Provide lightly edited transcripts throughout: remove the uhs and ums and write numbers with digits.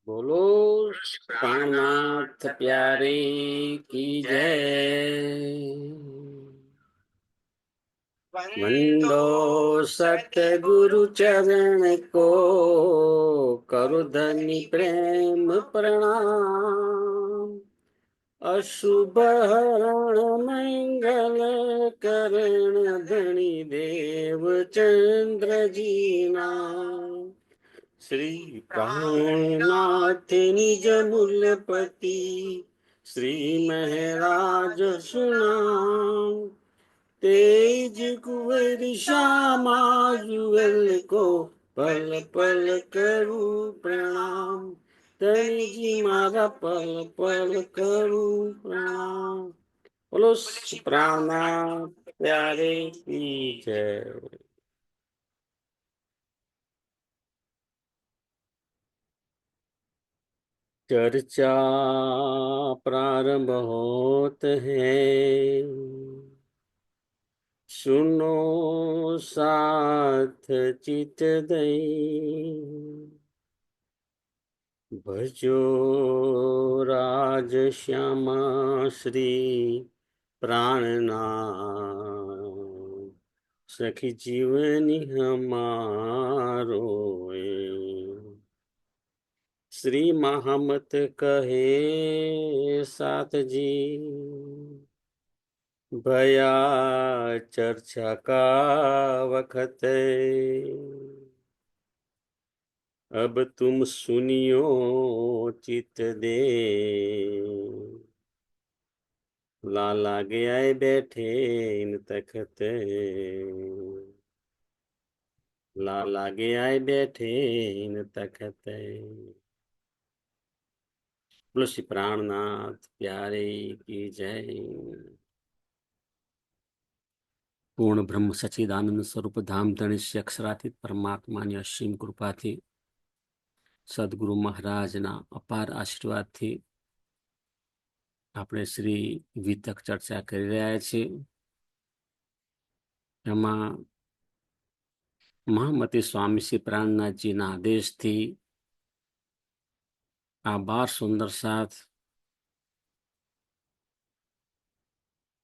बोलो प्राणनाथ प्यारे की जय। वंदो सतगुरु चरण को, करु धनि प्रेम प्रणाम। अशुभ हरण मंगल करण धनि देव चंद्र जी नाम। श्री प्राणनाथ निज मूलपति, श्री महराज सुनाम। तेज कुंवर श्यामा जुगल को, पल पल करू प्रणाम। धनी जी मारा पल पल करू प्रणाम। बोलो प्राणनाथ प्यारे की जय। चर्चा प्रारंभ होत है, सुनो साथ चित दई। भजो राज श्यामा श्री प्राणनाथ, सखी जीवनी हमारो। श्री महामत कहे साथ जी, भया चर्चा का वखत। अब तुम सुनियो चित दे, लाला गया बैठे इन तखत। लाला गया बैठे इन तखत। बोलो श्री प्राणनाथ प्यारे की जय। પૂર્ણ બ્રહ્મ સચ્ચિદાનંદ સ્વરૂપ ધામ ધણીશ્ય અક્ષરાતીત પરમાત્માની અસીમ કૃપાથી, સદગુરુ મહારાજના અપાર આશીર્વાદથી આપણે શ્રી વિતક ચર્ચા કરી રહ્યા છીએ. એમાં મહામતી સ્વામી શ્રી પ્રાણનાથજીના આદેશથી આ 12 સુંદર સાથ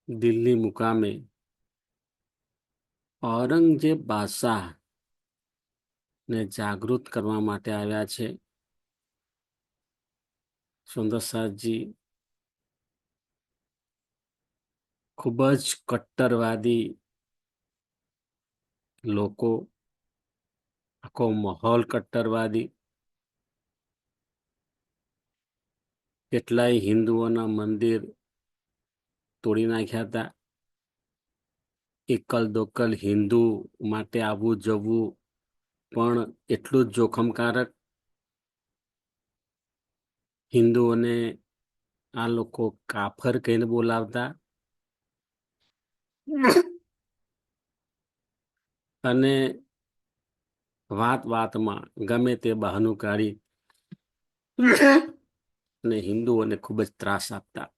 દિલ્હી મુકામે ઔરંગઝેબ બાદશાહ ને જાગૃત કરવા માટે આવ્યા છે. સુંદરસાથજી ખૂબ જ કટ્ટરવાદી લોકો, આખો માહોલ કટ્ટરવાદી, કેટલાય હિન્દુઓના મંદિર તોડી નાખ્યા હતા. એકલ દોકલ હિન્દુ માટે આવવું જવું પણ એટલું જ જોખમકારક. હિન્દુઓને આ લોકો કાફર કહીને બોલાવતા અને વાત વાતમાં ગમે તે બહાનું કાઢી અને હિન્દુઓને ખૂબ જ ત્રાસ આપતા.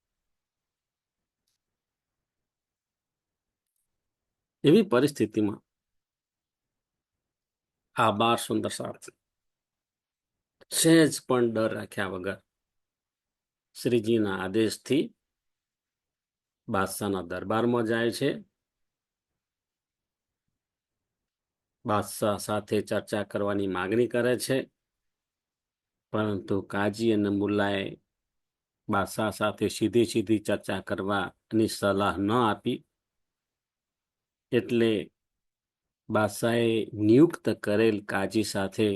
એવી પરિસ્થિતિમાં આ 12 સુંદર સાથ સહેજ પણ ડર રાખ્યા વગર શ્રીજીના આદેશથી બાદશાહના દરબારમાં જાય છે. બાદશાહ સાથે ચર્ચા કરવાની માગણી કરે છે, પરંતુ કાજી અને મુલ્લાએ બાદશાહ સાથે સીધી સીધી ચર્ચા કરવાની સલાહ ન આપી. એટલે બાદશાહે નિયુક્ત કરેલ કાજી સાથે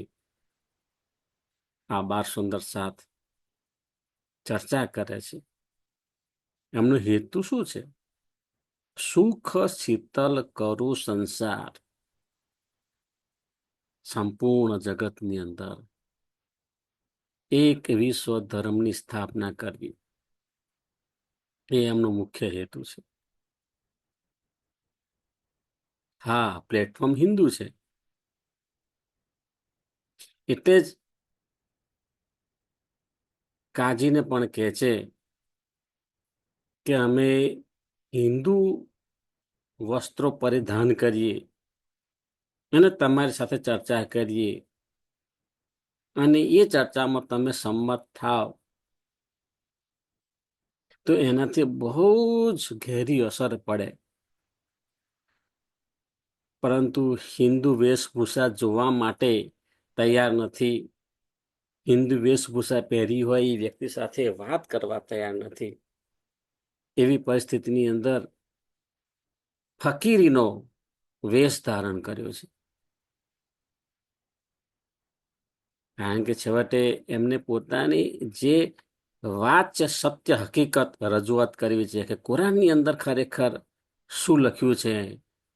આ 12 સુંદર સાથ ચર્ચા કરે છે. એમનો હેતુ શું છે? સુખ શીતલ કરું સંસાર, સંપૂર્ણ જગતની અંદર એક વિશ્વ ધર્મની સ્થાપના કરવી, એ એમનો મુખ્ય હેતુ છે. હા, પ્લેટફોર્મ હિન્દુ છે, એટલે જ કાજીને પણ કહે છે કે અમે હિન્દુ વસ્ત્રો પરિધાન કરીએ અને તમારી સાથે ચર્ચા કરીએ અને એ ચર્ચામાં તમે સંમત થાવ તો એનાથી બહુ જ ઘેરી અસર પડે. પરંતુ હિન્દુ વેશભૂષા જોવા માટે તૈયાર નથી. હિન્દુ વેશભૂષા પહેરી હોય એ વ્યક્તિ સાથે વાત કરવા તૈયાર નથી. એવી પરિસ્થિતિની અંદર ફકીરીનો વેશ ધારણ કર્યો છે. કારણ કે છેવટે એમને પોતાની જે વાત છે, સત્ય હકીકત રજૂઆત કરવી છે કે કુરાનની અંદર ખરેખર શું લખ્યું છે,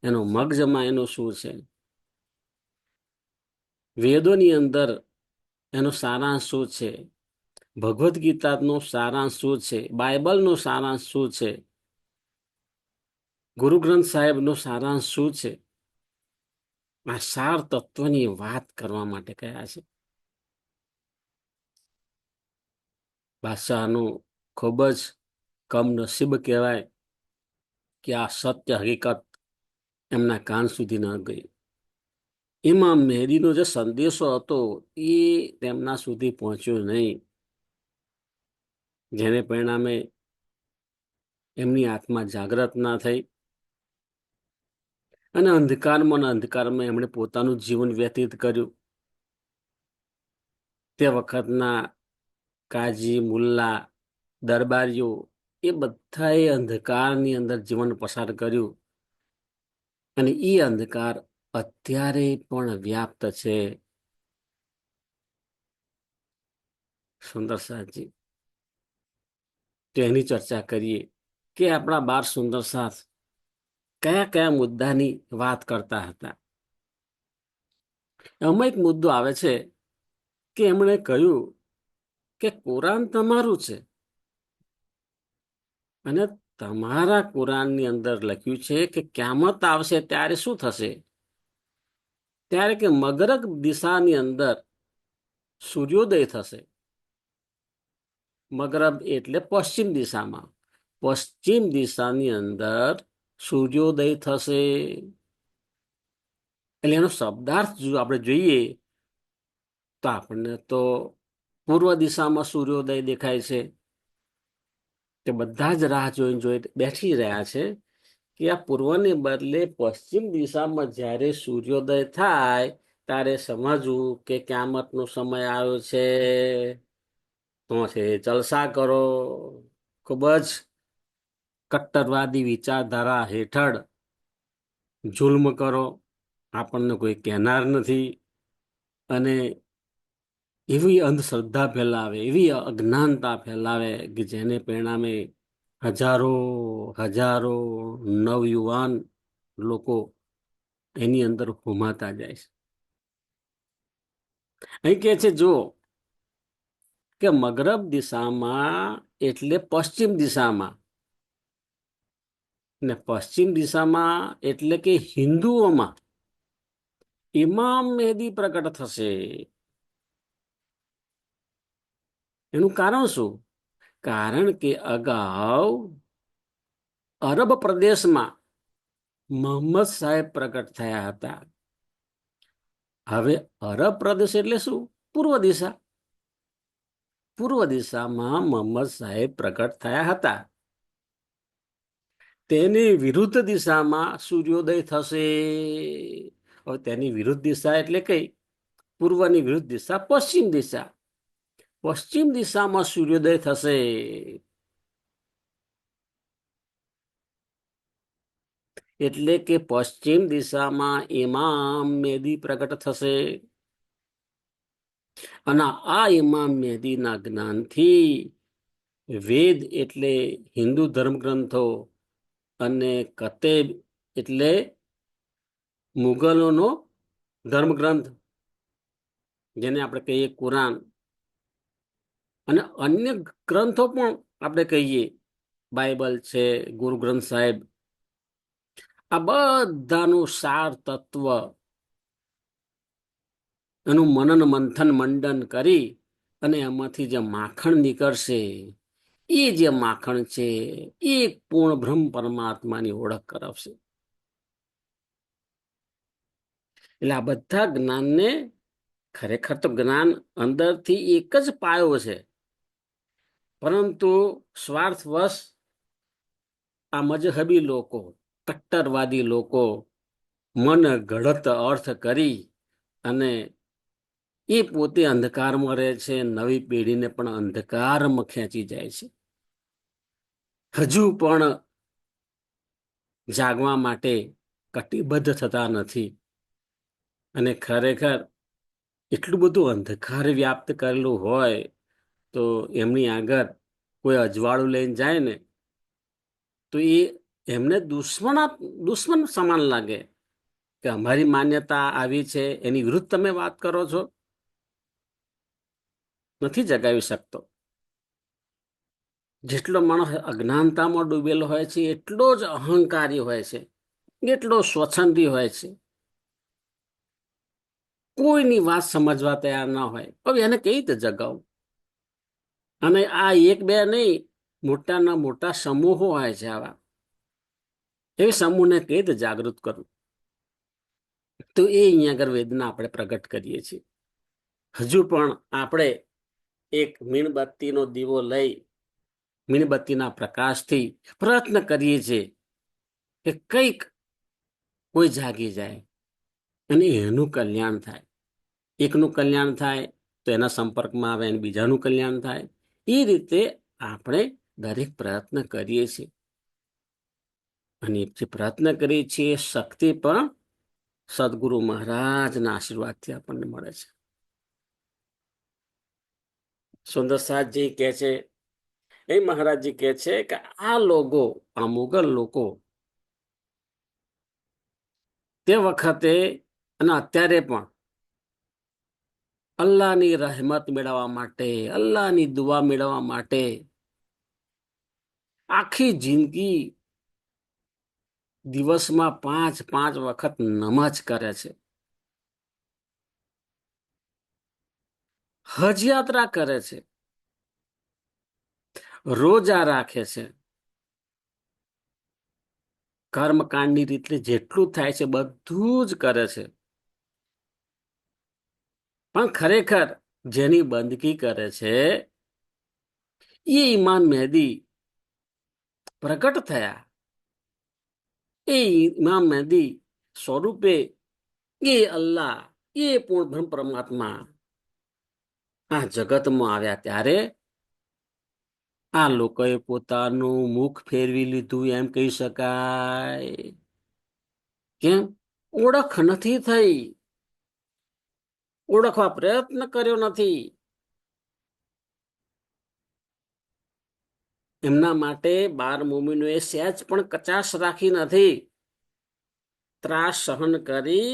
એનો મગજમાં એનો શું છે, વેદોની અંદર એનો સારાંશ શું છે, ભગવદ્ ગીતાનો સારાંશ શું છે, બાઇબલનો સારાંશ શું છે, ગુરુ ગ્રંથ સાહેબનો સારાંશ શું છે, આ સાર તત્વની વાત કરવા માટે કયા છે. બાદશાહનું ખૂબ જ કમનસીબ કહેવાય કે આ સત્ય હકીકત એમના કાન સુધી ન ગઈ. એમાં મહેદીનો જે સંદેશો હતો એ તેમના સુધી પહોંચ્યો નહીં, જેને પરિણામે એમની આત્મા જાગૃત ના થઈ અને અંધકારમાં એમણે પોતાનું જીવન વ્યતીત કર્યું. તે વખતના કાજી, મુલ્લા, દરબારીઓ એ બધાએ અંધકારની અંદર જીવન પસાર કર્યું અને એ અંધકાર અત્યારે પણ વ્યાપ્ત છે. સુંદર સાથજી, તો એની ચર્ચા કરીએ કે આપણા 12 સુંદર સાથ કયા કયા મુદ્દાની વાત કરતા હતા. એમાં એક મુદ્દો આવે છે કે એમણે કહ્યું કે કુરાન તમારું છે અને તમારા કુરાનની અંદર લખ્યું છે કે ક્યામત આવશે ત્યારે શું થશે, ત્યારે કે મગરબ દિશાની અંદર સૂર્યોદય થશે. મગરબ એટલે પશ્ચિમ દિશામાં, પશ્ચિમ દિશાની અંદર સૂર્યોદય થશે. એટલે એનો શબ્દાર્થ જો આપણે જોઈએ તો આપણને તો પૂર્વ દિશામાં સૂર્યોદય દેખાય છે કે બધા જ રાહ જોઈ બેઠી રહ્યા છે કે આ પૂર્વને બદલે પશ્ચિમ દિશામાં જ્યારે સૂર્યોદય થાય ત્યારે સમજવું કે ક્યામતનો સમય આવ્યો છે. તો છે જલસા કરો, ખૂબ જ કટ્ટરવાદી વિચારધારા હેઠળ જુલ્મ કરો, આપણને કોઈ કહેનાર નથી અને એવી અંધશ્રદ્ધા ફેલાવે, એવી અજ્ઞાનતા ફેલાવે કે જેને પરિણામે હજારો હજારો નવયુવાન લોકો એની અંદર હોમાતા જાય છે. અહીં કે છે જો કે મગરબ દિશામાં એટલે પશ્ચિમ દિશામાં, ને પશ્ચિમ દિશામાં એટલે કે હિન્દુઓમાં ઇમામ મહેદી પ્રગટ થશે. એનું કારણ શું? કારણ કે અગાઉ અરબ પ્રદેશમાં મોહમ્મદ સાહેબ પ્રગટ થયા હતા. હવે અરબ પ્રદેશ એટલે શું? પૂર્વ દિશા. પૂર્વ દિશામાં મોહમ્મદ સાહેબ પ્રગટ થયા હતા. તેની વિરુદ્ધ દિશામાં સૂર્યોદય થશે. હવે તેની વિરુદ્ધ દિશા એટલે કઈ? પૂર્વની વિરુદ્ધ દિશા પશ્ચિમ દિશા. પશ્ચિમ દિશામાં સૂર્યોદય થશે. એટલે કે પશ્ચિમ દિશામાં ઇમામ મહેદી પ્રગટ થશે અને આ ઇમામ મહેદીના જ્ઞાનથી વેદ એટલે હિન્દુ ધર્મગ્રંથો અને કતેબ એટલે મુગલોનો ધર્મગ્રંથ, જેને આપણે કહીએ કુરાન, અને અન્ય ગ્રંથો પણ આપણે કહીએ બાઇબલ છે, ગુરુ ગ્રંથ સાહેબ, આ બધાનું સાર તત્વ એનું મનન મંથન મંડન કરી અને એમાંથી જે માખણ નીકળશે એ જે માખણ છે એ પૂર્ણ બ્રહ્મ પરમાત્માની ઓળખ કરાવશે. એટલે આ બધા જ્ઞાનને ખરેખર તો જ્ઞાન અંદરથી એક જ પાયો છે, પરંતુ સ્વાર્થવશ આ મજહબી લોકો, કટ્ટરવાદી લોકો મન ગઢત અર્થ કરી અને એ પોતે અંધકારમાં રહે છે, નવી પેઢીને પણ અંધકારમાં ખેંચી જાય છે. હજુ પણ જાગવા માટે કટિબદ્ધ થતા નથી. અને ખરેખર એટલું બધું અંધકાર વ્યાપ્ત કરેલું હોય તો એમની આગળ કોઈ અજવાળું લઈને જાય ને તો એ એમને દુશ્મન સમાન લાગે કે અમારી માન્યતા આવી છે એની વિરુદ્ધ તમે વાત કરો છો. નથી જગાવી શકતો. જેટલો માણસ અજ્ઞાનતામાં ડૂબેલો હોય છે એટલો જ અહંકારી હોય છે, એટલો સ્વચ્છંદી હોય છે, કોઈની વાત સમજવા તૈયાર ના હોય. હવે એને કઈ રીતે જગાવું? અને આ એક બે નહીં, મોટાના મોટા સમૂહો હોય છે આવા. એ સમૂહને કઈ રીતે જાગૃત કરવું? તો એ અહીંયા આગળ વેદના આપણે પ્રગટ કરીએ છીએ. હજુ પણ આપણે એક મીણબત્તીનો દીવો લઈ મીણબત્તીના પ્રકાશથી પ્રયત્ન કરીએ છીએ કે કંઈક કોઈ જાગી જાય અને એનું કલ્યાણ થાય. એકનું કલ્યાણ થાય તો એના સંપર્કમાં આવે અને બીજાનું કલ્યાણ થાય. એ રીતે આપણે દરેક પ્રયત્ન કરીએ છીએ અને જે પ્રયત્ન કરીએ છીએ શક્તિ પણ સદગુરુ મહારાજના આશીર્વાદથી આપણને મળે છે. સુંદર સાહેબજી કહે છે, એ મહારાજજી કહે છે કે આ લોકો, આ મુગલ લોકો તે વખતે અને અત્યારે પણ અલ્લાહની રહેમત મેળવવા માટે, અલ્લાહની દુઆ મેળવવા માટે આખી જિંદગી દિવસમાં 5 વખત નમાજ કરે છે, હજ યાત્રા કરે છે, રોજા રાખે છે, કર્મકાંડની રીતે જેટલું થાય છે બધું જ કરે છે. પણ ખરેખર જેની બંદગી કરે છે એ ઇમામ મહેદી પ્રગટ થયા. એ ઇમામ મહેદી સ્વરૂપે એ અલ્લાહ, એ પૂર્ણ બ્રહ્મ પરમાત્મા આ જગતમાં આવ્યા ત્યારે આ લોકોએ પોતાનું મુખ ફેરવી લીધું એમ કહી શકાય. કેમ? ઓળખ નથી થઈ, ઓળખવા પ્રયત્ન કર્યો નથી. એમના માટે 12 મોમીનોએ સહેજ પણ કચાશ રાખી નથી. ત્રાસ સહન કરી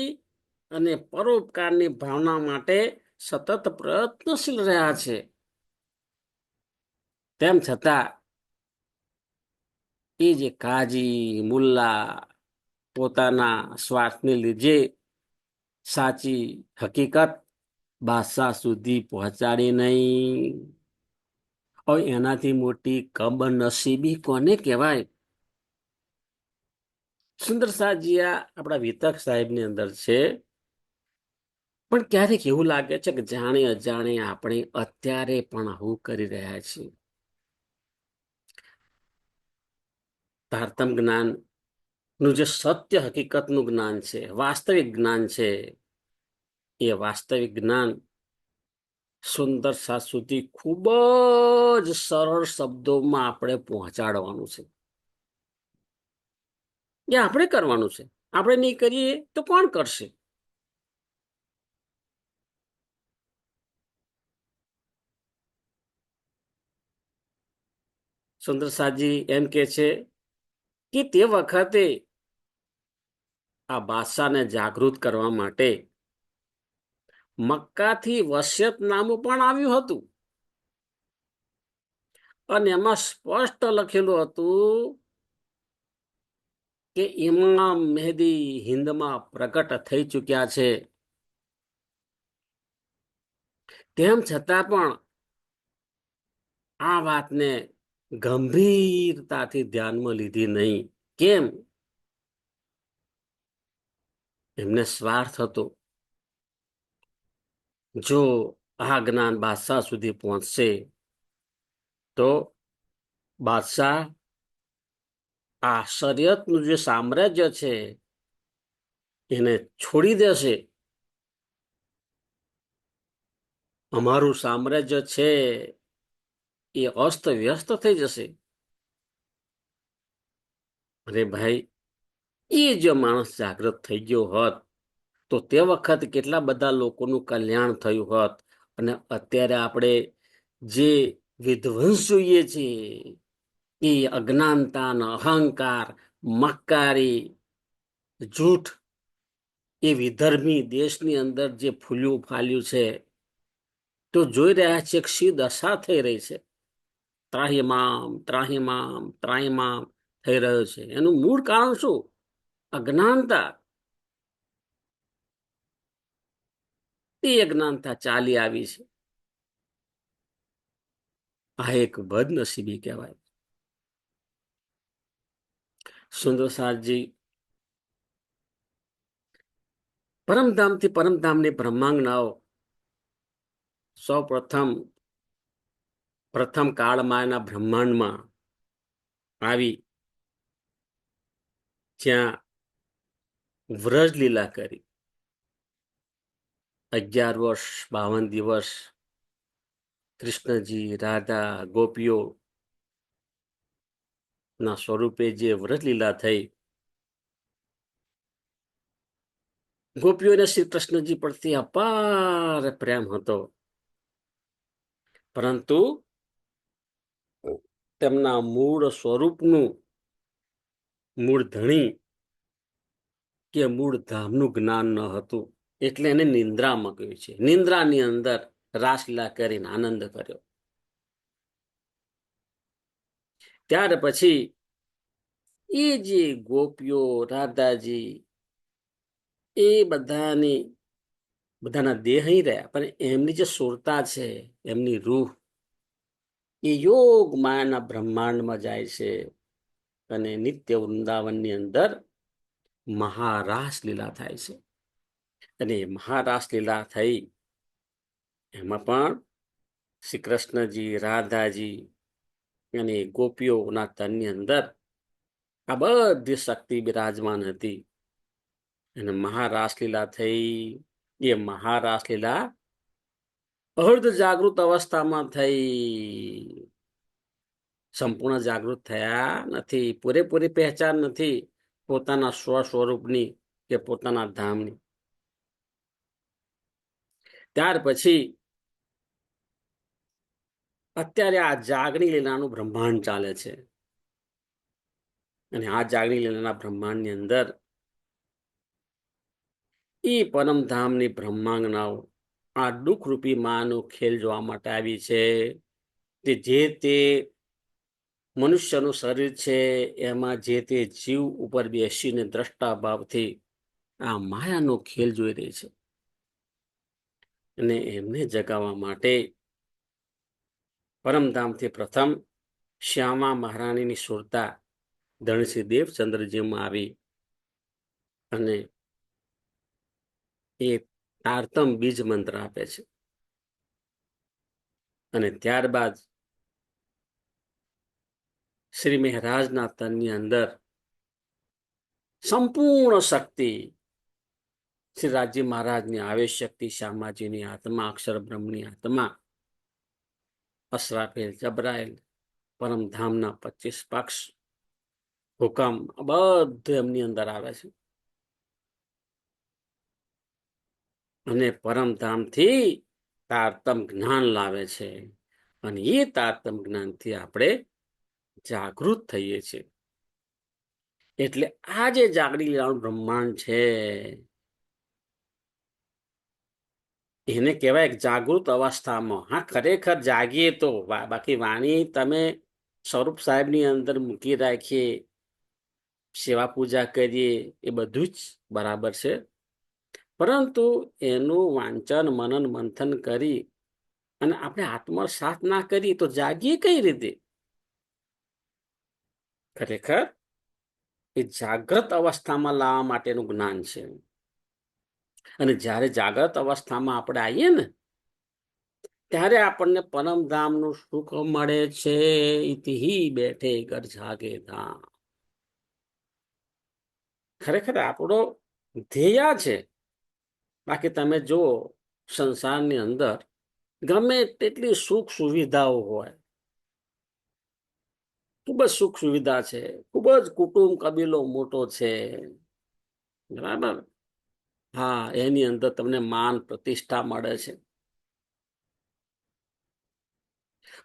અને પરોપકારની ભાવના માટે સતત પ્રયત્નશીલ રહ્યા છે. તેમ છતાં એ જે કાજી મુલ્લા પોતાના સ્વાર્થને લીધે સાચી હકીકત બાદશાહ સુધી પહોંચાડી નહીં. હવે એનાથી મોટી કમનસીબી કોને કહેવાય? સુંદર સાહેબજી આપણા વિતક સાહેબની અંદર છે. પણ ક્યારેક એવું લાગે છે કે જાણે અજાણે આપણે અત્યારે પણ આવું કરી રહ્યા છીએ. તારતમ જ્ઞાન નું જે સત્ય હકીકતનું જ્ઞાન છે, વાસ્તવિક જ્ઞાન છે, એ વાસ્તવિક જ્ઞાન સુંદર સાથ સુધી ખૂબ જ સરળ શબ્દોમાં આપણે પહોંચાડવાનું છે. એ આપણે કરવાનું છે. આપણે નહીં કરીએ તો કોણ કરશે? સુંદર સાજી એમ કે છે કે તે વખતે આ બાદશાહને જાગૃત કરવા માટે મક્કાથી વસિયતનામું પણ આવ્યું હતું અને એમાં સ્પષ્ટ લખેલું હતું કે ઇમામ મહેદી હિન્દમાં પ્રગટ થઈ ચૂક્યા છે. તેમ છતાં પણ આ વાતને ગંભીરતાથી ધ્યાનમાં લીધી નહીં. કેમ? એમને સ્વાર્થ હતો. જો આ જ્ઞાન બાદશાહ સુધી પહોંચશે તો બાદશાહ આ શરીયતનું જે સામ્રાજ્ય છે એને છોડી દેશે. અમારું સામ્રાજ્ય છે એ અસ્ત વ્યસ્ત થઈ જશે. અરે ભાઈ, એ જો માણસ જાગૃત થઈ ગયો હોત તો તે વખત કેટલા બધા લોકોનું કલ્યાણ થયું હોત. અને અત્યારે આપણે જે વિધ્વંસ જોઈએ છીએ એ અજ્ઞાનતા, અહંકાર, મક્કારી, જૂઠ, એ વિધર્મી દેશની અંદર જે ફૂલ્યું ફાલ્યું છે તો જોઈ રહ્યા છે કે શી દશા થઈ રહી છે. ત્રાહિમામ ત્રાહિમામ ત્રાહિમામ થઈ રહ્યો છે. એનું મૂળ કારણ શું? અજ્ઞાનતા. એ અજ્ઞાનતા ચાલી આવી છે. આ એક બદનસીબી કહેવાય. સુંદરસારજી પરમધામથી પરમધામની બ્રહ્માંગનાઓ સૌ પ્રથમ કાળમાંના બ્રહ્માંડમાં આવી, જ્યાં વ્રજ લીલા કરી 11 વર્ષ 52 દિવસ કૃષ્ણજી, રાધા, ગોપીઓ ના સ્વરૂપે જે વ્રજ લીલા થઈ, ગોપીઓને શ્રી કૃષ્ણજી પ્રત્યે અપાર પ્રેમ હતો. પરંતુ તેમના મૂળ સ્વરૂપનું, મૂળ ધણી કે મૂળ ધામનું જ્ઞાન ન હતું. એટલે એને નિંદ્રામાં કહ્યું છે. નિંદ્રાની અંદર રાસલીલા કરીને આનંદ કર્યો. ત્યાર પછી એ જે ગોપીઓ, રાધાજી, એ બધાના દેહ અહીં રહ્યા, પણ એમની જે સુરતા છે, એમની રૂહ, એ યોગ માયાના બ્રહ્માંડમાં જાય છે અને નિત્ય વૃંદાવનની અંદર મહારાસ લીલા થાય છે. અને મહારાસ લીલા થઈ એમાં પણ શ્રી કૃષ્ણજી, રાધાજી અને ગોપીઓના તનની અંદર આ બધી શક્તિ બિરાજમાન હતી. અને મહારાસ લીલા થઈ. એ મહારાસ લીલા અર્ધ જાગૃત અવસ્થામાં થઈ. સંપૂર્ણ જાગૃત થયા નથી. પૂરેપૂરી પહેચાન નથી પોતાના સ્વસ્વરૂપની કે પોતાના ધામની. ત્યાર પછી અત્યારે આ જાગણી લીલાનું બ્રહ્માંડ ચાલે છે. અને આ જાગણી લીલાના બ્રહ્માંડની અંદર એ પરમધામની બ્રહ્માંગનાઓ આ દુઃખરૂપી માનો ખેલ જોવા માટે આવી છે. જે તે મનુષ્યનું શરીર છે એમાં જે તે જીવ ઉપર બેસીને દ્રષ્ટા ભાવથી આ માયાનો ખેલ જોઈ રહી છે. અને એમને જગાવવા માટે પરમધામથી પ્રથમ શ્યામા મહારાણીની સુરતા ધણશ્રી દેવચંદ્રજીમાં આવી અને એ તારતમ બીજ મંત્ર આપે છે. અને ત્યારબાદ શ્રી મહારાજના તનની અંદર સંપૂર્ણ શક્તિ, શ્રી રાજજી મહારાજની આવેશ શક્તિ, શ્યામાજીની આત્મા, અક્ષર બ્રહ્મની આત્મા, અસરાફેલ, જબરાયેલ, પરમધામના 25 પક્ષ, હુકમ, બધું એમની અંદર આવે છે. અને પરમધામથી તારતમ જ્ઞાન લાવે છે. અને એ તારતમ જ્ઞાનથી આપણે જાગૃત થઈએ છીએ. એટલે આ જે જાગડી લીલાનું બ્રહ્માંડ છે એને કહેવાય જાગૃત અવસ્થામાં. હા, ખરેખર જાગીએ તો. બાકી વાણી તમે સ્વરૂપ સાહેબની અંદર મૂકી રાખીએ, સેવા પૂજા કરીએ, એ બધું જ બરાબર છે. પરંતુ એનું વાંચન, મનન, મંથન કરી અને આપણે આત્મસાત ના કરીએ તો જાગીએ કઈ રીતે? ખરેખર એ જાગ્રત અવસ્થામાં લાવવા માટેનું જ્ઞાન છે. અને જ્યારે જાગ્રત અવસ્થામાં આપણે આવીએ ને ત્યારે આપણને પરમધામનું સુખ મળે છે. ઇતિહી બેઠે ઘર જાગે ધામ. ખરેખર આપણો ધ્યેય છે. બાકી તમે જુઓ સંસારની અંદર ગમે તેટલી સુખ સુવિધાઓ હોય, ખૂબ જ સુખ સુવિધા છે, ખૂબ જ કુટુંબ કબીલો મોટો છે, બરાબર, હા, એની અંદર તમને માન પ્રતિષ્ઠા મળે છે,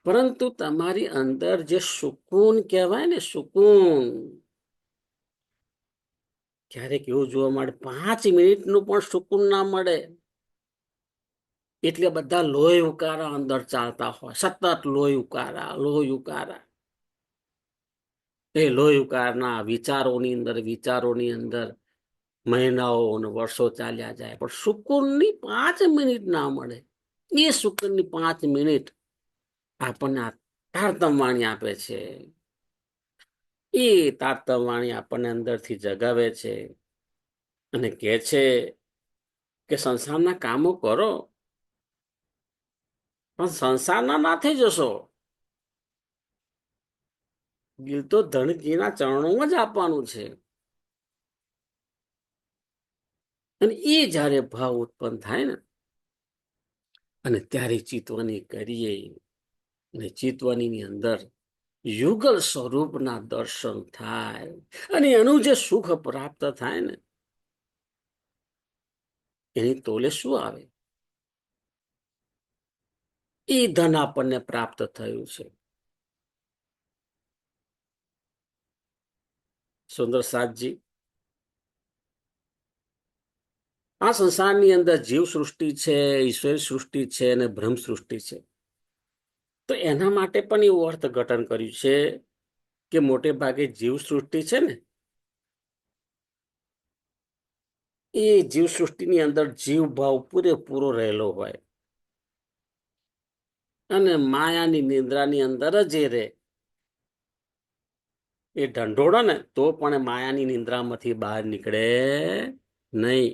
પરંતુ તમારી અંદર જે સુકૂન કહેવાય ને, સુકૂન, ક્યારેક એવું જોવા મળે 5 મિનિટનું પણ સુકૂન ના મળે. એટલે બધા લોહી ઉકારા અંદર ચાલતા હોય, સતત લોહી ઉકારા, લોહી ઉકારા. એ લોહી ઉકારના વિચારોની અંદર મહિનાઓ અને વર્ષો ચાલ્યા જાય, પણ સુકૂનની 5 મિનિટ ના મળે. એ સુકૂનની 5 મિનિટ આપણને તારતમવાણી આપે છે. એ તારતમવાણી આપણને અંદરથી જગાવે છે અને કહે છે કે સંસારના કામો કરો, પણ સંસારના ના થઈ જશો. દિલ તો ધણકીના ચરણોમાં જ આપવાનું છે. અને એ જયારે ભાવ ઉત્પન્ન થાય ને, અને ત્યારે ચિતવણી કરીએ, અને ચિતવણીની અંદર યુગલ સ્વરૂપના દર્શન થાય, અને એનું જે સુખ પ્રાપ્ત થાય ને, એની તોલે શું આવે? એ ધન આપણને પ્રાપ્ત થયું છે. સુંદર સાતજી, આ સંસારની અંદર જીવ સૃષ્ટિ છે, ઈશ્વર સૃષ્ટિ છે અને બ્રહ્મ સૃષ્ટિ છે. તો એના માટે પણ એવું અર્થઘટન કર્યું છે કે મોટે ભાગે જીવ સૃષ્ટિ છે ને, એ જીવ સૃષ્ટિની અંદર જીવ ભાવ પૂરેપૂરો રહેલો હોય, અને માયાની નિંદ્રાની અંદર જ એ રહે. એ ઢંઢોળે ને તો પણ માયાની નિંદ્રામાંથી બહાર નીકળે નહીં.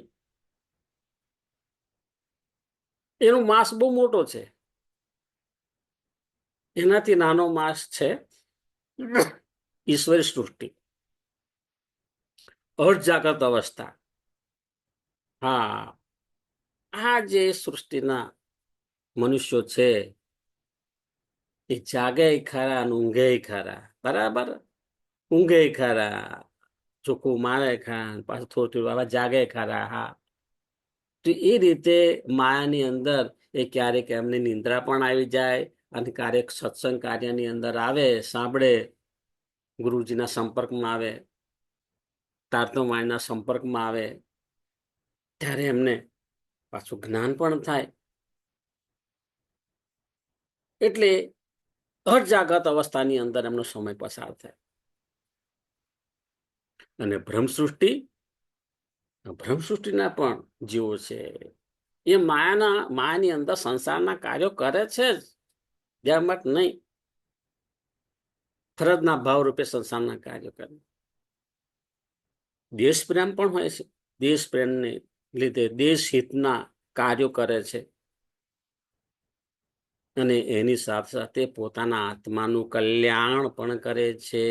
એનો માસ બહુ મોટો છે. એનાથી નાનો માસ છે ઈશ્વર સૃષ્ટિ, અર્ધજાગ્રત અવસ્થા. હા, આ જે સૃષ્ટિના મનુષ્યો છે, એ જાગે ખરા અને ઊંઘે ખરા, બરાબર, ઊંઘે ખરા, ચોખ્ખું મારે ખરા, પાછું થોડું થોડું જાગે ખરા. હા, તો એ રીતે માયાની અંદર એ ક્યારેક એમને નિંદ્રા પણ આવી જાય, અને ક્યારેક સત્સંગ કાર્યની અંદર આવે, સાંભળે, ગુરુજીના સંપર્કમાં આવે, તારતમવાણીના સંપર્કમાં આવે, ત્યારે એમને પાછું જ્ઞાન પણ થાય. એટલે અર્ધજાગ્રત અવસ્થાની અંદર એમનો સમય પસાર થાય. અને ભ્રમ સૃષ્ટિના પણ જીવો છે, એ માયાની અંદર સંસારના કાર્યો કરે છે જ, ત્યારબાદ નહીં, ફરજના ભાવ રૂપે સંસારના કાર્યો કરે. દેશ પ્રેમ પણ હોય છે, દેશ પ્રેમને લીધે દેશ હિતના કાર્યો કરે છે, અને એની સાથે સાથે પોતાના આત્માનું કલ્યાણ પણ કરે છે.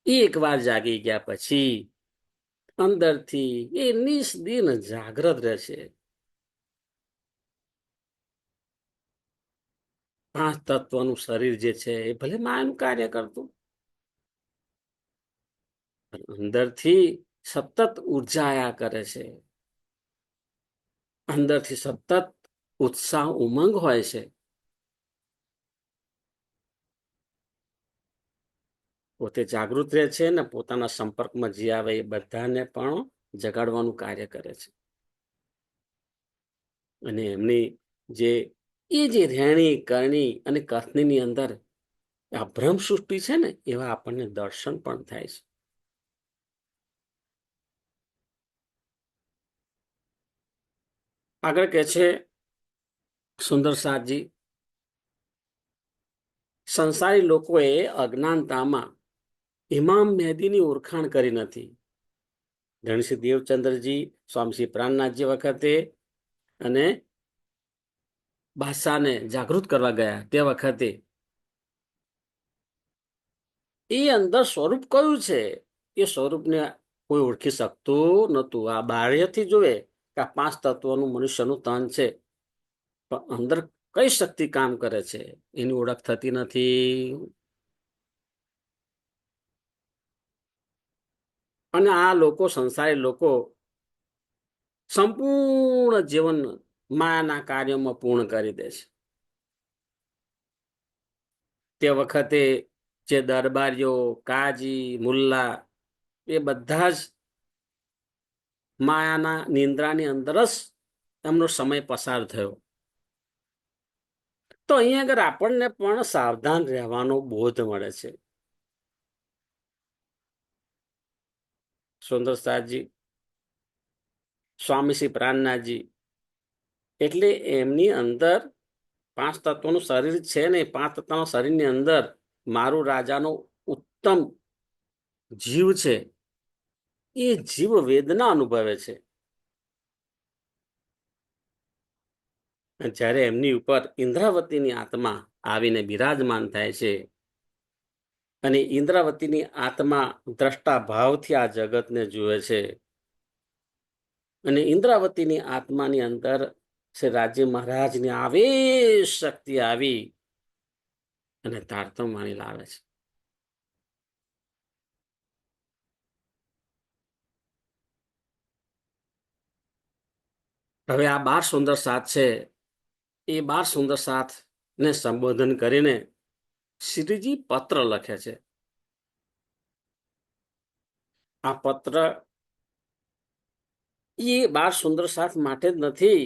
એકવાર જાગી ગયા પછી અંદરથી એ નિસ્દિન જાગ્રત રહેશે. 5 તત્વનું શરીર જે છે એ ભલે માયાનું કાર્ય કરતું, અંદરથી સતત ઉર્જા આયા કરે છે, અંદરથી સતત ઉત્સાહ ઉમંગ હોય છે. પોતે જાગૃત રહે છે ને પોતાના સંપર્કમાં જે આવે એ બધાને પણ જગાડવાનું કાર્ય કરે છે. અને એમની જે રહેણી કરણી અને કથનીની અંદર આ બ્રહ્મ સૃષ્ટિ છે ને, એવા આપણને દર્શન પણ થાય છે. આગળ કે છે સુંદર સાતજી, સંસારી લોકોએ અજ્ઞાનતામાં ઇમામ મહેદીની ઓળખાણ કરી નથી. ધનશ્રી દેવચંદ્રજી, સ્વામીશ્રી પ્રાણનાથજી વખતે અને બાદશાહને જાગૃત કરવા ગયા તે વખતે એ અંદર સ્વરૂપ કયું છે એ સ્વરૂપને કોઈ ઓળખી શકતું નહોતું. આ બાહ્યથી જોવે કે આ 5 તત્વોનું મનુષ્યનું તન છે, પણ અંદર કઈ શક્તિ કામ કરે છે એની ઓળખ થતી નથી. અને આ લોકો, સંસારી લોકો, સંપૂર્ણ જીવન માયાના કાર્યોમાં પૂર્ણ કરી દે છે. તે વખતે જે દરબારીઓ, કાજી, મુલ્લા, એ બધા જ માયાના નિંદ્રાની અંદર જ એમનો સમય પસાર થયો. તો અહીંયા આગળ આપણને પણ સાવધાન રહેવાનો બોધ મળે છે. સુંદર સાહજી, સ્વામી શ્રી પ્રાણનાથજી, એટલે એમની અંદર 5 તત્વોનું શરીર છે ને, 5 તત્વના શરીરની અંદર મારું રાજાનો ઉત્તમ જીવ છે, એ જીવ વેદના અનુભવે છે. જ્યારે એમની ઉપર ઇન્દ્રાવતીની આત્મા આવીને બિરાજમાન થાય છે અને ઇન્દ્રાવતીની આત્મા દ્રષ્ટા ભાવથી આ જગતને જુએ છે અને ઇન્દ્રાવતીની આત્માની અંદર શ્રી રાજ્ય મહારાજની આવેશ શક્તિ આવી અને તારતમ વાણી લાવે છે. હવે આ 12 સુંદર સાત છે, એ 12 સુંદર સાત ને સંબોધન કરીને શ્રીજી પત્ર લખે છે. આ પત્ર એ 12 સુંદર સાત માટે જ નથી,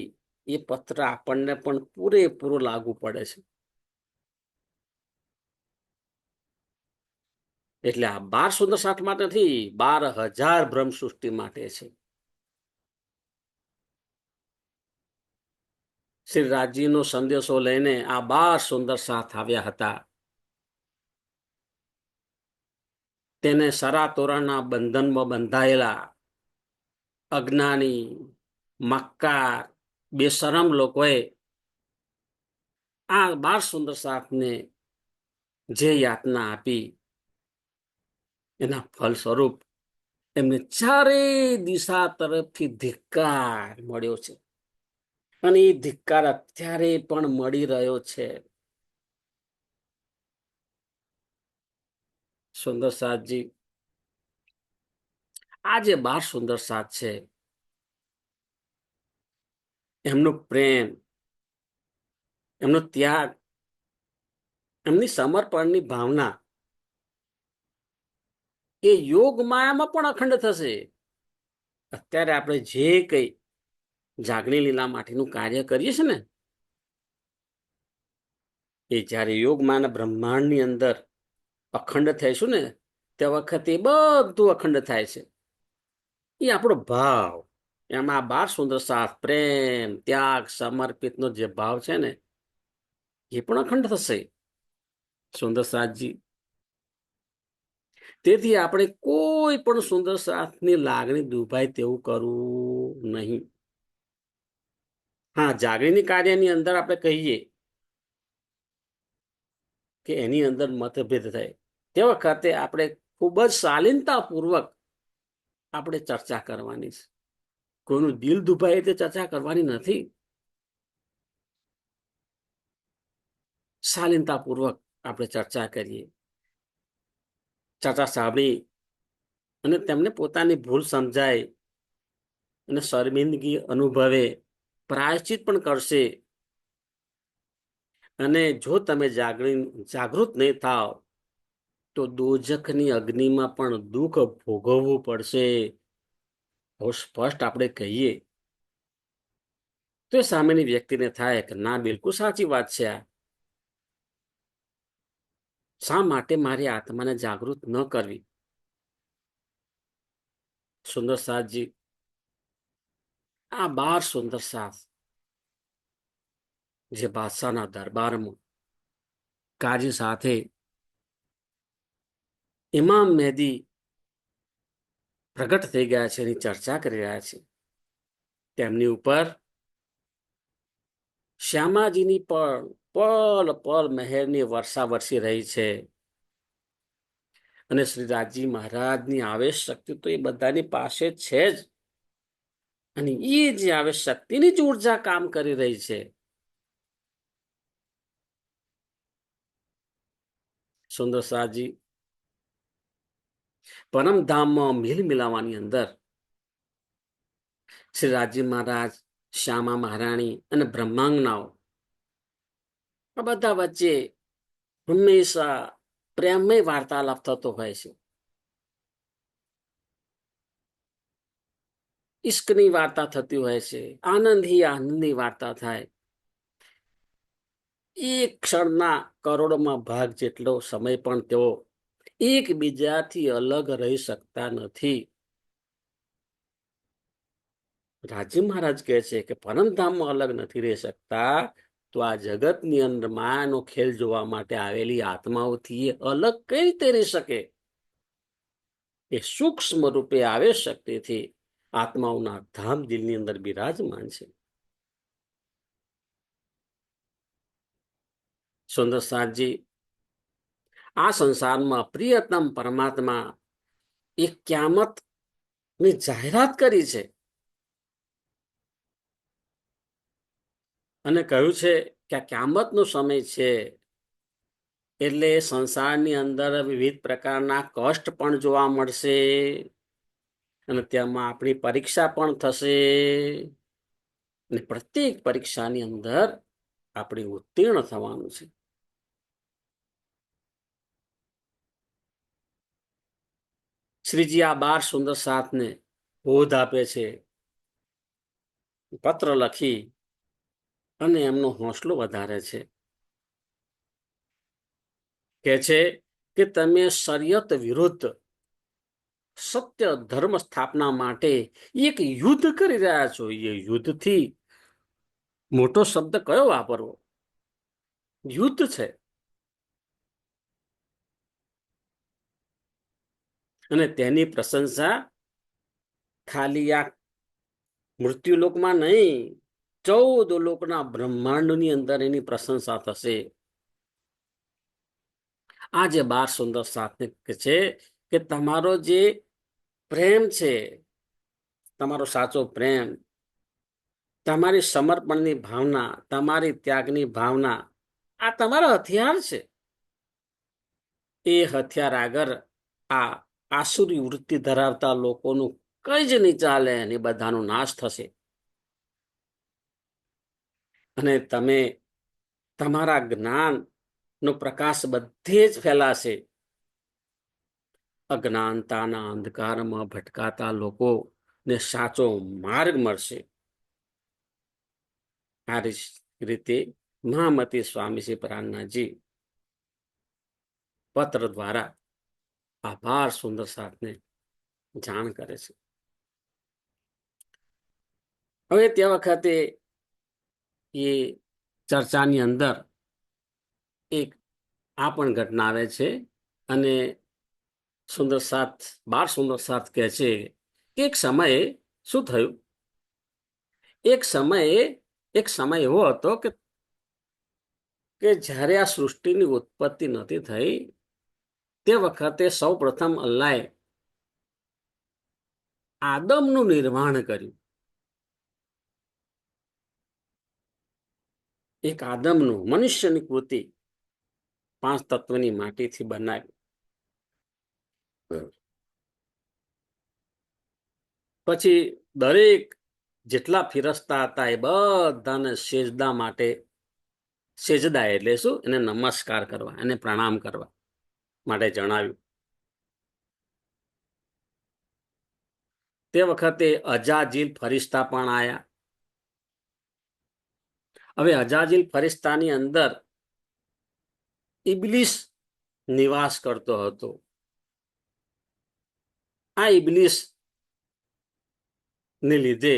એ પત્ર આપણને પણ પૂરેપૂરું લાગુ પડે છે. એટલે આ 12 સુંદર સાત માટે નથી, 12,000 બ્રહ્મ સૃષ્ટિ માટે છે. શ્રી રાજજીનો સંદેશો લઈને આ 12 સુંદર સાત આવ્યા હતા. તેને સરા તોરણના બંધનમાં બંધાયેલા અજ્ઞાની, મક્કાર, બેશરમ લોકોએ આ 12 સુંદર સાતને જે યાતના આપી, એના ફળ સ્વરૂપ એમને ચારે દિશા તરફથી ધિક્કાર મળ્યો છે અને એ ધિક્કાર અત્યારે પણ મળી રહ્યો છે. સુંદર સાતજી, આ જે 12 સુંદર સાત છે, એમનો પ્રેમ, એમનો ત્યાગ, એમની સમર્પણની ભાવના એ યોગ માયામાં પણ અખંડ થશે. અત્યારે આપણે જે કંઈ જાગણી લીલા માટેનું કાર્ય કરીએ છીએ ને, એ જ્યારે યોગ માયાના બ્રહ્માંડની અંદર અખંડ થઈશું ને, તે વખતે બધું અખંડ થાય છે. એ આપણો ભાવ, એમાં 12 સુંદર સાત, પ્રેમ, ત્યાગ, સમર્પિતનો જે ભાવ છે ને, એ પણ અખંડ થશે. સુંદર સાતજી, તેથી આપણે કોઈ પણ સુંદર સાથની લાગણી દુભાય તેવું કરવું નહીં. હા, જાગણીની કાર્યની અંદર આપણે કહીએ કે એની અંદર મતભેદ થાય, તે વખતે આપણે ખૂબ જ શાલીનતાપૂર્વક આપણે ચર્ચા કરવાની છે. કોઈનું દિલ દુભાય તે ચર્ચા કરવાની નથી. શાલીનતાપૂર્વક આપણે ચર્ચા કરીએ, ચર્ચા સાંભળી અને તેમને પોતાની ભૂલ સમજાય અને શર્મિંદગી અનુભવે, પ્રાયશ્ચિત પણ કરશે. અને જો તમે જાગૃત નહીં થાવ તો દોજખની અગ્નિમાં પણ દુઃખ ભોગવવું પડશે. બહુ સ્પષ્ટ આપણે કહીએ તો એ સામેની વ્યક્તિને થાય કે ના, બિલકુલ સાચી વાત છે. આ શા માટે મારી આત્માને જાગૃત ન કરવી? સુંદર સાતજી, આ 12 સુંદર સાત જે બાદશાહના દરબારમાં કાજી સાથે ઇમામ મેદી પ્રગટ થઈ ગયા છે, એની ચર્ચા કરી રહ્યા છે. તેમની ઉપર શ્યામાજીની પણ પલ પલ મહેરની વર્ષા વરસી રહી છે. અને શ્રી રાજજી મહારાજની આવેશ શક્તિ તો એ બધાની પાસે છે જ. અને એ જે આવેશ શક્તિની જ ઉર્જા કામ કરી રહી છે. સુંદર શાહજી પરમધામમાં મિલ મિલાવાની અંદર શ્રી રાજજી મહારાજ, શ્યામા મહારાણી અને બ્રહ્માંગનાઓ આ બધા વચ્ચે હંમેશા પ્રેમમય વાર્તાલાપ થતો હોય છે. ઈશ્કની વાર્તા થતી હોય છે. આનંદની વાર્તા થાય. એક ક્ષણના કરોડોમાં ભાગ જેટલો સમય પણ તેઓ એકબીજાથી અલગ રહી શકતા નથી. રાજી મહારાજ કહે છે કે પરમધામમાં અલગ નથી રહી શકતા, તો આ જગતની અંદર માયાનો ખેલ જોવા માટે આવેલી આત્માઓથી એ અલગ કઈ રીતે રહી શકે? એ સૂક્ષ્મ રૂપે આવેશ શક્તિથી આત્માઓના ધામ દિલની અંદર બિરાજમાન છે. સુંદર શાહજી આ સંસારમાં પ્રિયતમ પરમાત્મા એક ક્યામત ની જાહેરાત કરી છે અને કહ્યું છે કે આ ક્યામતનો સમય છે, એટલે સંસારની અંદર વિવિધ પ્રકારના કષ્ટ પણ જોવા મળશે અને તેમાં આપણી પરીક્ષા પણ થશે અને પ્રત્યેક પરીક્ષાની અંદર આપણે ઉત્તીર્ણ થવાનું છે. શ્રીજી આ 12 સુંદર સાતને બોધ આપે છે, પત્ર લખી અને એમનો હોંસલો વધારે છે. કે છે કે તમે શરિયત વિરુદ્ધ સત્ય ધર્મ સ્થાપના માટે એક યુદ્ધ કરી રહ્યા છો. એ યુદ્ધથી મોટો શબ્દ કયો વાપરવો? યુદ્ધ છે. અને તેની પ્રશંસા ખાલી આ મૃત્યુલોકમાં નહીં, 14 લોકના બ્રહ્માંડની અંદર એની પ્રશંસા થશે. આ જે 12 સુંદર સાતને છે કે તમારો જે પ્રેમ છે, તમારો સાચો પ્રેમ, તમારી સમર્પણની ભાવના, તમારી ત્યાગની ભાવના, આ તમારા હથિયાર છે. એ હથિયાર આગળ આ આસુરી વૃત્તિ ધરાવતા લોકોનું કઈ જ નહીં ચાલે અને બધાનો નાશ થશે. અને તમે તમારા જ્ઞાન નો પ્રકાશ બધે જ ફેલાશે. અજ્ઞાનતાના અંધકારમાં ભટકાતા લોકોને સાચો માર્ગ મળશે. આ રીતે મહામતી સ્વામીજી પ્રાણનાજી પત્ર દ્વારા આભાર સુંદર સાતને જાણ કરે છે. હવે તે વખતે એ ચર્ચાની અંદર એક આ પણ ઘટના આવે છે અને સુંદર સાત 12 સુંદર સાત કહે છે કે એક સમયે શું થયું? એક સમય એવો હતો કે જ્યારે આ સૃષ્ટિની ઉત્પત્તિ નથી થઈ, તે વખતે સૌ પ્રથમ અલ્લાહે આદમનું નિર્માણ કર્યું. એક આદમનું, મનુષ્યની કૃતિ 5 તત્વની માટીથી બનાવી. પછી દરેક જેટલા ફિરસ્તા હતા એ બધાને સેજદા માટે, સેજદા એટલે શું? એને નમસ્કાર કરવા, એને પ્રણામ કરવા માટે જણાવ્યું. તે વખતે અજાજીલ ફરિશ્તા પણ આયા. હવે અજાજીલ ફરિશ્તાની અંદર ઇબલીસ નિવાસ કરતો હતો. આ ઇબલીસ ને લીધે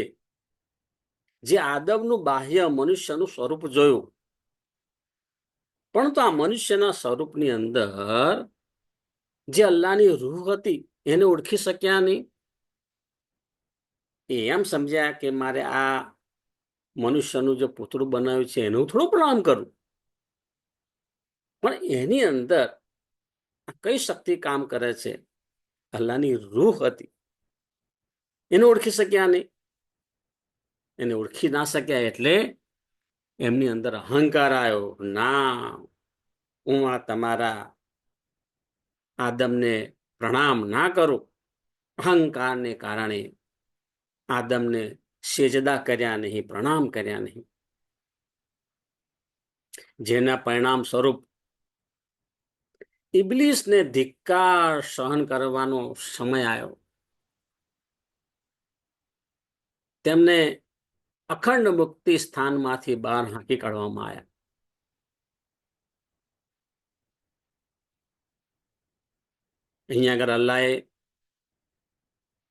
જે આદમનું બાહ્ય મનુષ્યનું સ્વરૂપ જોયું, પરંતુ આ મનુષ્યના સ્વરૂપની અંદર જે અલ્લાહની રૂહ હતી એને ઓળખી શક્યા નહીં. એમ સમજ્યા કે મારે આ મનુષ્યનું જે પૂતળું બનાવ્યું છે એનું થોડું પ્રણામ કરું, પણ એની અંદર કઈ શક્તિ કામ કરે છે? અલ્લાહની રૂહ હતી, એને ઓળખી શક્યા નહીં. એને ઓળખી ના શક્યા એટલે એમની અંદર અહંકાર આવ્યો. ના, હું આ તમારા આદમને પ્રણામ ના કરું. અહંકારને કારણે આદમને સેજદા કર્યા નહીં, પ્રણામ કર્યા નહીં, જેના પરિણામ સ્વરૂપ ઇબ્લીસને ધિક્કાર સહન કરવાનો સમય આવ્યો. તેમને અખંડ મુક્તિ સ્થાનમાંથી બહાર હાંકી કાઢવામાં આવ્યા. અહીંયા આગળ અલ્લાહે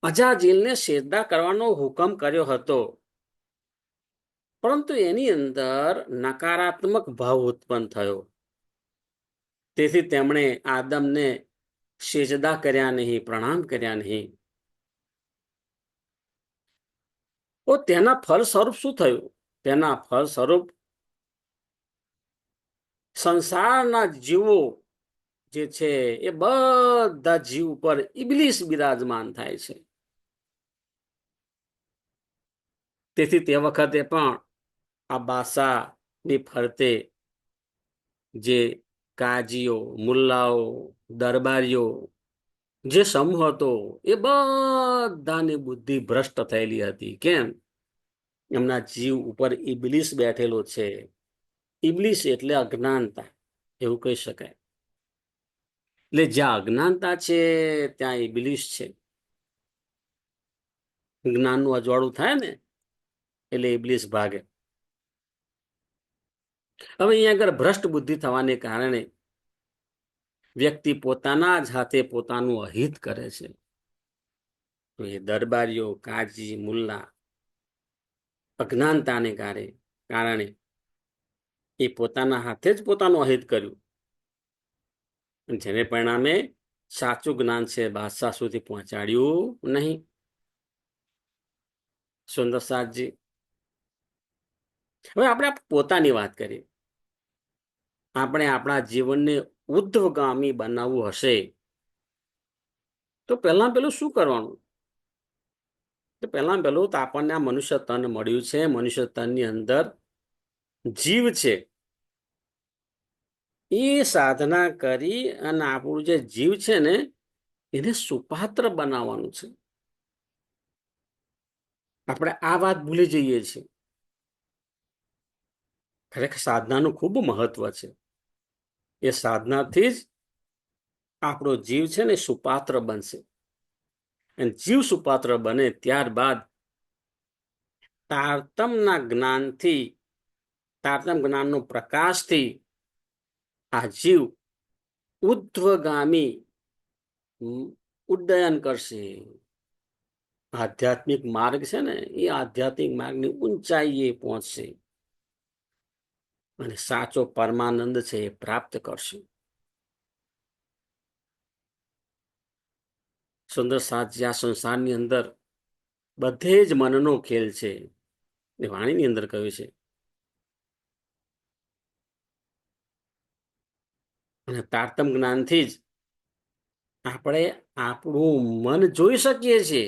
અજાજીલને સેજદા કરવાનો હુકમ કર્યો હતો, પરંતુ એની અંદર નકારાત્મક ભાવ ઉત્પન્ન થયો. તેથી તેમણે આદમને સેજદા કર્યા નહીં, પ્રણામ કર્યા નહીં. તો તેના ફળ સ્વરૂપ શું થયું? તેના ફળ સ્વરૂપ સંસારના જીવો જે છે એ બધા જીવ પર ઇબ્લીસ બિરાજમાન થાય છે. તેથી તે વખતે પણ આ બાદશાહની ફરતે જે કાજીઓ, મુલ્લાઓ, દરબારીઓ જે સમૂહ હતો એ બધાની બુદ્ધિ ભ્રષ્ટ થયેલી હતી. કેમ? એમના જીવ ઉપર ઇબ્લીસ બેઠેલો છે. ઇબ્લીસ એટલે અજ્ઞાનતા, એવું કહી શકાય. એટલે જ્યાં અજ્ઞાનતા છે ત્યાં ઇબ્લીસ છે. જ્ઞાનનું અજવાળું થાય ને એટલે ઇબ્લીસ ભાગે. હવે અહીંયા આગળ ભ્રષ્ટ બુદ્ધિ થવાને કારણે વ્યક્તિ પોતાના જ હાથે પોતાનું અહિત કરે છે. તો એ દરબારીઓ, કાજી, મુલ્લા અજ્ઞાનતાને કારણે એ પોતાના હાથે જ પોતાનું અહિત કર્યું, જેને પરિણામે સાચું જ્ઞાન છે બાદશાહ સુધી પહોંચાડ્યું નહીં. સુંદર સાથજી, હવે આપણે પોતાની વાત કરીએ. આપણે આપણા જીવનને ઉર્ધ્વગામી બનાવવું હશે તો પહેલું શું કરવાનું? તો પહેલું તો આપણને આ મનુષ્ય તન મળ્યું છે. મનુષ્ય તનની અંદર જીવ છે. એ સાધના કરી અને આપણું જે જીવ છે ને એને સુપાત્ર બનાવવાનું છે. આપણે આ વાત ભૂલી જઈએ છીએ. ખરેખર સાધનાનું ખૂબ મહત્વ છે. એ સાધનાથી જ આપણો જીવ છે ને સુપાત્ર બનશે. અને જીવ સુપાત્ર બને ત્યારબાદ તારતમ જ્ઞાનનો પ્રકાશથી આ જીવ ઉર્ધ્વગામી ઉડ્ડયન કરશે. આધ્યાત્મિક માર્ગ છે ને એ આધ્યાત્મિક માર્ગની ઊંચાઈએ પહોંચશે અને સાચો પરમાનંદ છે એ પ્રાપ્ત કરશે. સુંદર સાચી, આ સંસારની અંદર બધે જ મનનો ખેલ છે. એ વાણીની અંદર કહ્યું છે. અને તારતમ જ્ઞાનથી જ આપણે આપણું મન જોઈ શકીએ છીએ.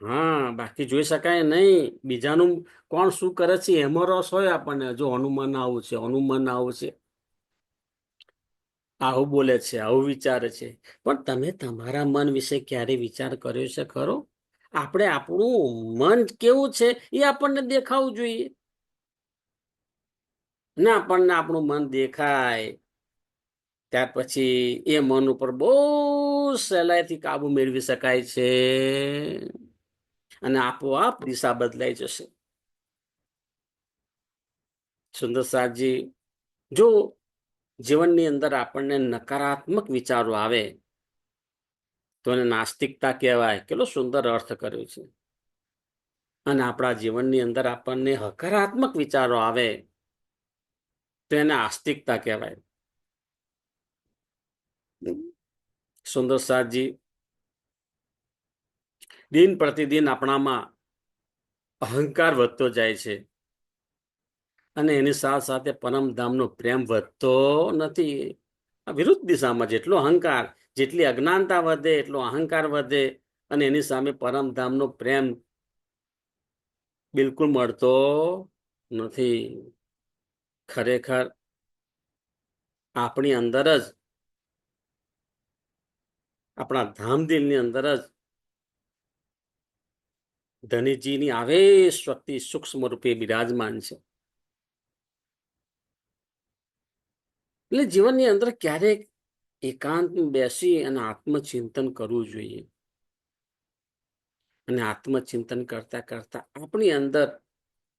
હા, બાકી જોઈ શકાય નહીં. બીજાનું કોણ શું કરે છે એમાં રસ હોય આપણને. જો હનુમાન આવું છે, હનુમાન આવું છે, આવું બોલે છે, આવું વિચારે છે, પણ તમે તમારા મન વિશે ક્યારે વિચાર કર્યો છે ખરો? આપણે આપણું મન કેવું છે એ આપણને દેખાવું જોઈએ ને. આપણને આપણું મન દેખાય ત્યાર પછી એ મન ઉપર બહુ સહેલાઈથી કાબુ મેળવી શકાય છે અને આપોઆપ દિશા બદલાઈ જશે. સુંદર સાથજી, જો જીવનની અંદર આપણને નકારાત્મક વિચારો આવે તો એને નાસ્તિકતા કહેવાય. કેટલો સુંદર અર્થ કર્યો છે. અને આપણા જીવનની અંદર આપણને હકારાત્મક વિચારો આવે તો એને આસ્તિકતા કહેવાય. સુંદર સાથજી, દિન પ્રતિદિન આપણામાં અહંકાર વધતો જાય છે અને એની સાથે સાથે પરમધામનો પ્રેમ વધતો નથી. આ વિરુદ્ધ દિશામાં જેટલો અહંકાર, જેટલી અજ્ઞાનતા વધે એટલો અહંકાર વધે અને એની સામે પરમધામનો પ્રેમ બિલકુલ મળતો નથી. ખરેખર આપણી અંદર જ, આપણા ધામદિલની અંદર જ ધનીજીની આવેશ શક્તિ સૂક્ષ્મ રૂપે બિરાજમાન છે. એટલે જીવનની અંદર ક્યારેક એકાંતમાં બેસી અને આત્મચિંતન કરવું જોઈએ. અને આત્મચિંતન કરતા કરતા આપણી અંદર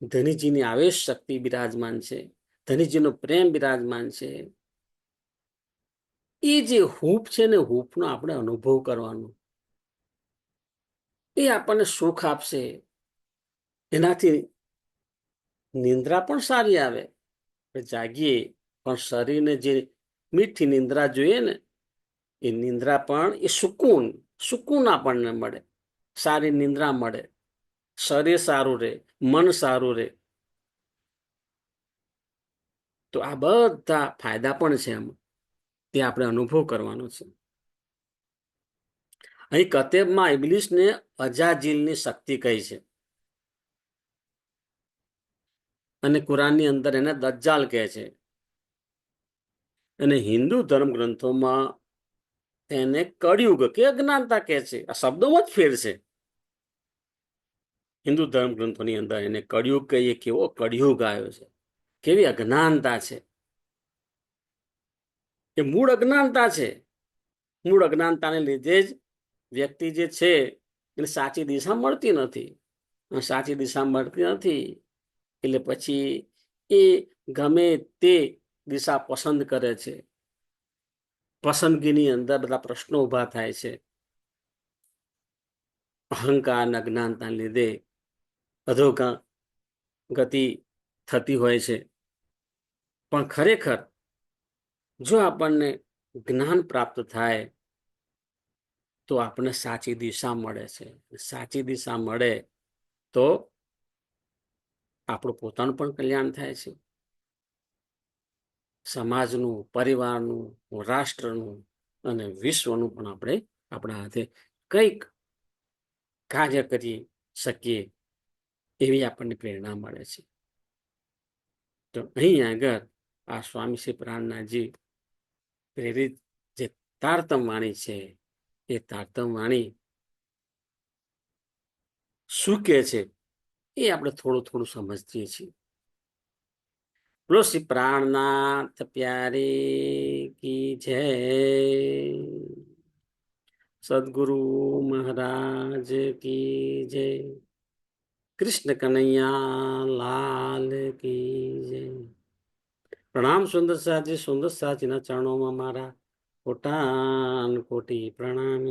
ધનીજીની આવેશ શક્તિ બિરાજમાન છે, ધનીજીનો પ્રેમ બિરાજમાન છે. એ જે હૂંફ છે ને, હૂંફનો આપણે અનુભવ કરવાનો, એ આપણને સુખ આપશે. એનાથી નિંદ્રા પણ સારી આવે, જાગીએ પણ શરીરને જે મીઠી નિંદ્રા જોઈએ ને, એ નિંદ્રા પણ એ સુકૂન આપણને મળે, સારી નિંદ્રા મળે, શરીર સારું રહે, મન સારું રહે. તો આ બધા ફાયદા પણ છે એમ, તે આપણે અનુભવ કરવાનો છે. અહીં કતેબમાં ઇબ્લિસને અજાજીલની શક્તિ કહી છે અને કુરાનની અંદર એને દજ્જાલ કહે છે. અને હિન્દુ ધર્મ ગ્રંથોમાં તેને કળિયુગ કે અજ્ઞાનતા કહે છે. આ શબ્દોમાં જ ફેર છે. હિન્દુ ધર્મ ગ્રંથોની અંદર એને કળિયુગ કહીએ. કેવો કળિયુગ આવ્યો છે, કેવી અજ્ઞાનતા છે. એ મૂળ અજ્ઞાનતા છે. મૂળ અજ્ઞાનતાને લીધે જ વ્યક્તિ જે છે એને સાચી દિશા મળતી નથી. સાચી દિશા મળતી નથી એટલે પછી એ ગમે તે દિશા પસંદ કરે છે. પસંદગીની અંદર બધા પ્રશ્નો ઉભા થાય છે. અહંકાર અને અજ્ઞાનતાને લીધે અધોગતિ થતી હોય છે. પણ ખરેખર જો આપણને જ્ઞાન પ્રાપ્ત થાય તો આપણને સાચી દિશા મળે છે. સાચી દિશા મળે તો આપણું પોતાનું પણ કલ્યાણ થાય છે, સમાજનું, પરિવારનું, રાષ્ટ્રનું અને વિશ્વનું પણ આપણે આપણા હાથે કંઈક કાર્ય કરી શકીએ એવી આપણને પ્રેરણા મળે છે. તો અહીં આગળ આ સ્વામી શ્રી પ્રાણનાથજી પ્રેરિત જે તારતમ વાણી છે, એ તારતમ વાણી શું કહે છે એ આપણે થોડું થોડું સમજીએ છીએ. બોલો શ્રી પ્રાણનાથ પ્યારે કી જય, સદગુરુ મહારાજ કી જય, કૃષ્ણ કનૈયા લાલ કી જય. પ્રણામ સુંદર સાજી. સુંદર સાજીના ચરણોમાં મારા કોટાન કોટી પ્રણામ.